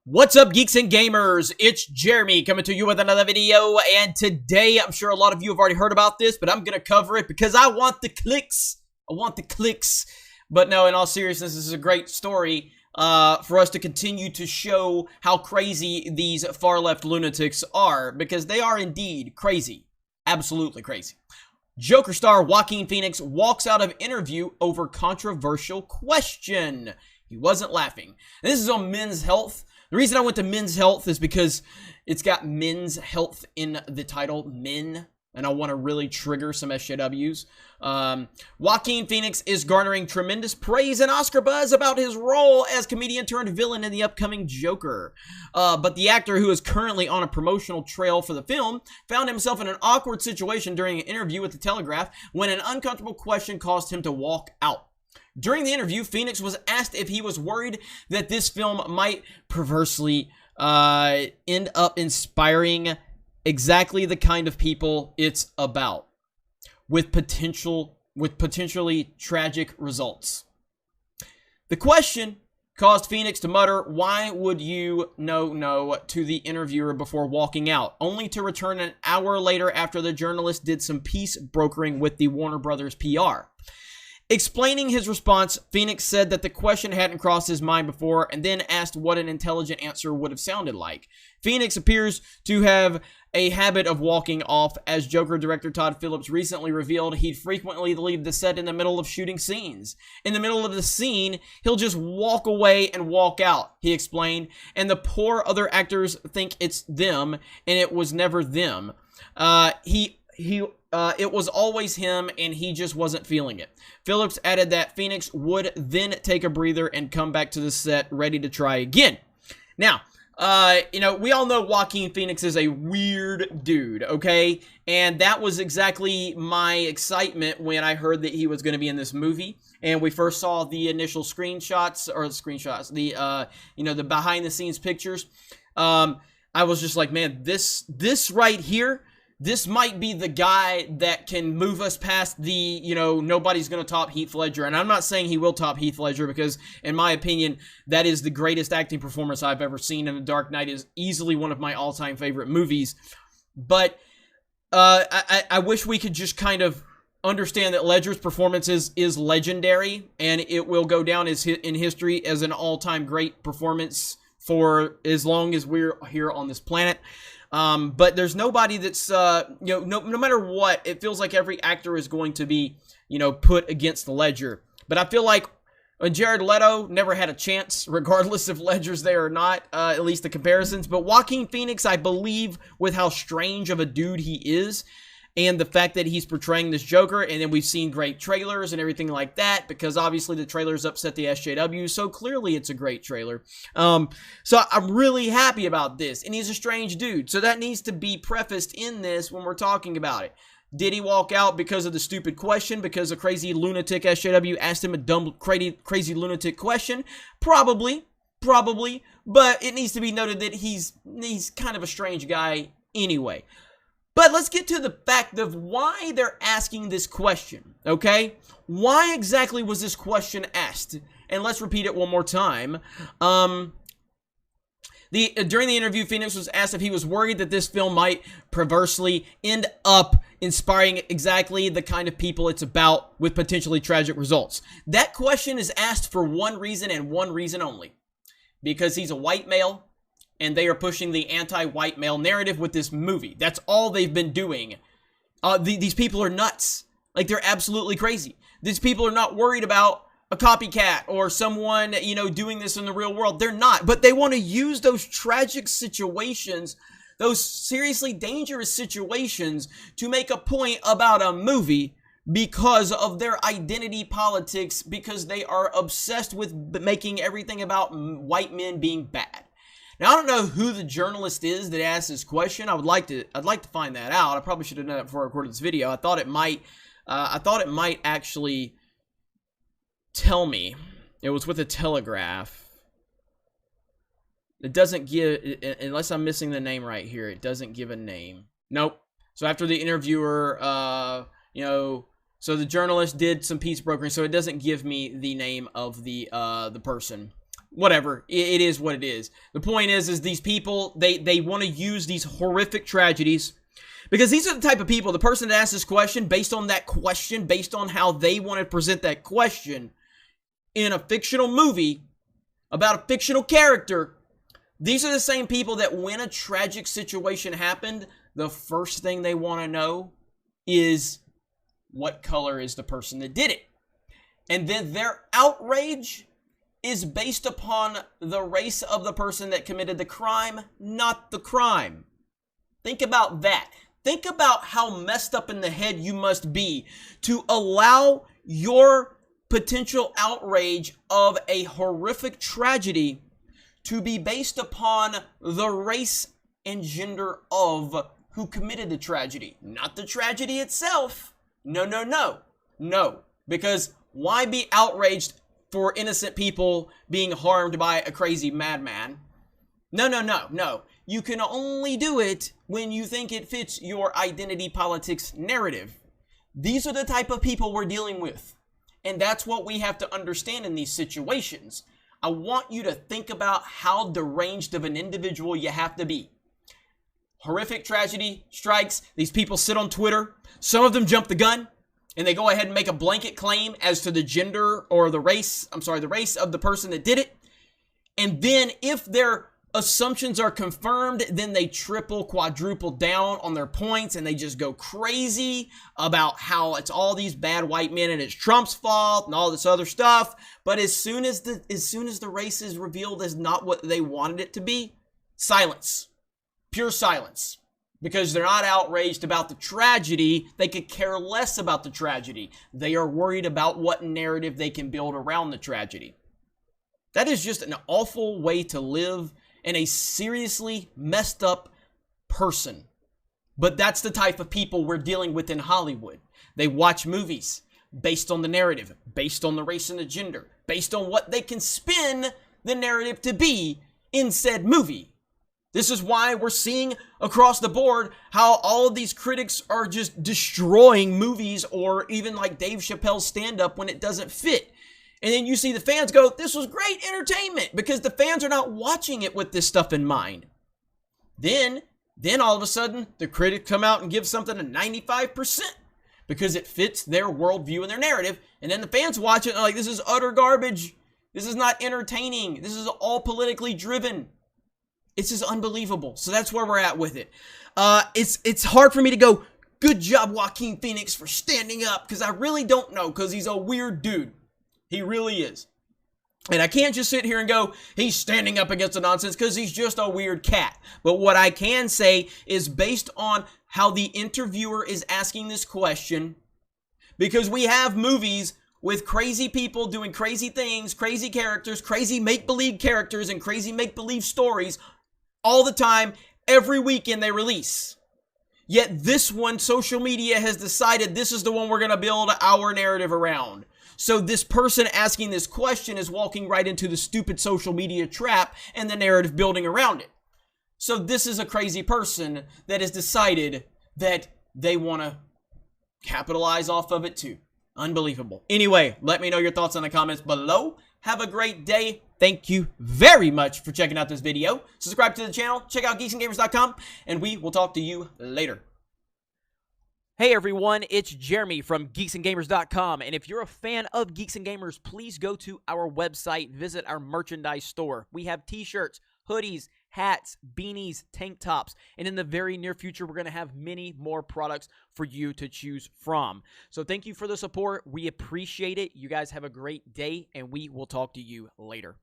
What's up, geeks and gamers? It's Jeremy coming to you with another video, and today I'm sure a lot of you have already heard about this, but I'm gonna cover it because I want the clicks. I want the clicks. But no, in all seriousness, this is a great story for us to continue to show how crazy these far-left lunatics are, because they are indeed crazy. Absolutely crazy. Joker star Joaquin Phoenix walks out of interview over controversial question. He wasn't laughing. And this is on Men's Health. The reason I went to Men's Health is because it's got Men's Health in the title, Men, and I want to really trigger some SJWs. Joaquin Phoenix is garnering tremendous praise and Oscar buzz about his role as comedian turned villain in the upcoming Joker. But the actor, who is currently on a promotional trail for the film, found himself in an awkward situation during an interview with The Telegraph when an uncomfortable question caused him to walk out. During the interview, Phoenix was asked if he was worried that this film might perversely end up inspiring exactly the kind of people it's about, with potentially tragic results. The question caused Phoenix to mutter, "Why would you no to the interviewer before walking out," only to return an hour later after the journalist did some peace brokering with the Warner Brothers PR. Explaining his response, Phoenix said that the question hadn't crossed his mind before, and then asked what an intelligent answer would have sounded like. Phoenix appears to have a habit of walking off, as Joker director Todd Phillips recently revealed he'd frequently leave the set in the middle of shooting scenes. In the middle of the scene, he'll just walk away and walk out, he explained, and the poor other actors think it's them, and it was never them. It was always him, and he just wasn't feeling it. Phillips added that Phoenix would then take a breather and come back to the set ready to try again. Now, we all know Joaquin Phoenix is a weird dude, okay? And that was exactly my excitement when I heard that he was going to be in this movie. And we first saw the initial the behind-the-scenes pictures. I was just like, man, this right here, this might be the guy that can move us past the, nobody's going to top Heath Ledger. And I'm not saying he will top Heath Ledger, because, in my opinion, that is the greatest acting performance I've ever seen. And The Dark Knight is easily one of my all-time favorite movies. But I wish we could just kind of understand that Ledger's performance is legendary. And it will go down in history as an all-time great performance for as long as we're here on this planet. But there's nobody that's, no matter what, it feels like every actor is going to be, put against the Ledger. But I feel like Jared Leto never had a chance, regardless if Ledger's there or not, at least the comparisons. But Joaquin Phoenix, I believe, with how strange of a dude he is, and the fact that he's portraying this Joker, and then we've seen great trailers and everything like that, because obviously the trailers upset the SJW, so clearly it's a great trailer. So I'm really happy about this, and he's a strange dude, so that needs to be prefaced in this when we're talking about it. Did he walk out because of the stupid question, because a crazy lunatic SJW asked him a dumb, crazy lunatic question? Probably, but it needs to be noted that he's kind of a strange guy anyway. But let's get to the fact of why they're asking this question, okay? Why exactly was this question asked? And let's repeat it one more time. During the interview, Phoenix was asked if he was worried that this film might perversely end up inspiring exactly the kind of people it's about, with potentially tragic results. That question is asked for one reason and one reason only. Because he's a white male, and they are pushing the anti-white male narrative with this movie. That's all they've been doing. These people are nuts. Like, they're absolutely crazy. These people are not worried about a copycat or someone, doing this in the real world. They're not. But they want to use those tragic situations, those seriously dangerous situations, to make a point about a movie because of their identity politics, because they are obsessed with making everything about white men being bad. Now, I don't know who the journalist is that asked this question. I'd like to find that out. I probably should have done it before I recorded this video. I thought it might actually tell me. It was with a Telegraph. It doesn't give, unless I'm missing the name right here, it doesn't give a name. Nope. So after the interviewer, so the journalist did some peace brokering, so it doesn't give me the name of the person. whatever. It is what it is. The point is these people, they want to use these horrific tragedies, because these are the type of people, the person that asks this question, based on that question, based on how they want to present that question in a fictional movie about a fictional character, these are the same people that when a tragic situation happened, the first thing they want to know is what color is the person that did it. And then their outrage is based upon the race of the person that committed the crime, not the crime. Think about that. Think about how messed up in the head you must be to allow your potential outrage of a horrific tragedy to be based upon the race and gender of who committed the tragedy, not the tragedy itself. No, no, no. No, because why be outraged for innocent people being harmed by a crazy madman? No, no, no, no. You can only do it when you think it fits your identity politics narrative. These are the type of people we're dealing with. And that's what we have to understand in these situations. I want you to think about how deranged of an individual you have to be. Horrific tragedy strikes. These people sit on Twitter. Some of them jump the gun and they go ahead and make a blanket claim as to the gender or the race of the person that did it. And then if their assumptions are confirmed, then they triple, quadruple down on their points and they just go crazy about how it's all these bad white men and it's Trump's fault and all this other stuff. But as soon as the race is revealed as not what they wanted it to be, silence. Pure silence. Because they're not outraged about the tragedy. They could care less about the tragedy. They are worried about what narrative they can build around the tragedy. That is just an awful way to live and a seriously messed up person. But that's the type of people we're dealing with in Hollywood. They watch movies based on the narrative, based on the race and the gender, based on what they can spin the narrative to be in said movie. This is why we're seeing across the board how all of these critics are just destroying movies, or even like Dave Chappelle's stand-up when it doesn't fit. And then you see the fans go, this was great entertainment, because the fans are not watching it with this stuff in mind. Then all of a sudden, the critics come out and give something a 95% because it fits their worldview and their narrative. And then the fans watch it and are like, this is utter garbage. This is not entertaining. This is all politically driven. It's just unbelievable. So that's where we're at with it. It's hard for me to go, good job, Joaquin Phoenix, for standing up, because I really don't know, because he's a weird dude. He really is. And I can't just sit here and go, he's standing up against the nonsense, because he's just a weird cat. But what I can say is, based on how the interviewer is asking this question, because we have movies with crazy people doing crazy things, crazy characters, crazy make-believe characters, and crazy make-believe stories all the time, every weekend they release. Yet this one, social media has decided this is the one we're going to build our narrative around. So this person asking this question is walking right into the stupid social media trap and the narrative building around it. So this is a crazy person that has decided that they want to capitalize off of it too. Unbelievable. Anyway, let me know your thoughts in the comments below. Have a great day. Thank you very much for checking out this video. Subscribe to the channel. Check out geeksandgamers.com, and we will talk to you later. Hey everyone, it's Jeremy from geeksandgamers.com, and if you're a fan of Geeks and Gamers, please go to our website, visit our merchandise store. We have t-shirts, hoodies, hats, beanies, tank tops, and in the very near future, we're going to have many more products for you to choose from. So thank you for the support. We appreciate it. You guys have a great day, and we will talk to you later.